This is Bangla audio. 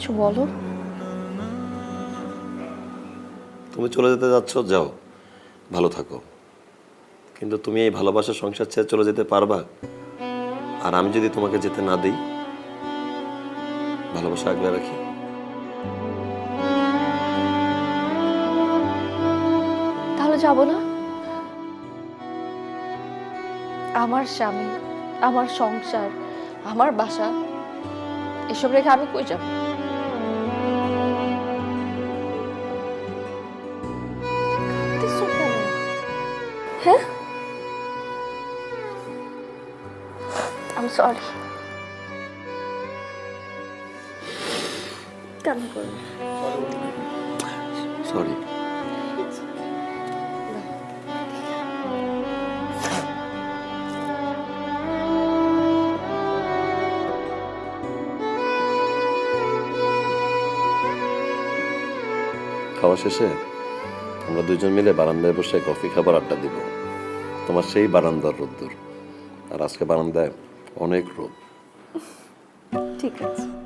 কিছু বলো। তুমি চলে যেতে যাচ্ছ, যাও, ভালো থাকো, কিন্তু তুমি এই ভালোবাসার সংসার ছেড়ে চলে যেতে পারবা? আর আমি যদি তোমাকে যেতে না দিই, ভালোবাসা আগলে রাখি? তাহলে যাবো না? আমার স্বামী, আমার সংসার, আমার বাসা, এসব রেখে আমি কই যাব? হ্যাঁ, I'm sorry. কান্না করো না। সরি। খাওয়া শেষে আমরা দুজন মিলে বারান্দায় বসে কফি খাবার আড্ডা দিব। তোমার সেই বারান্দার রোদ্দুর, আর আজকে বারান্দায় অনেক রোদ। ঠিক আছে।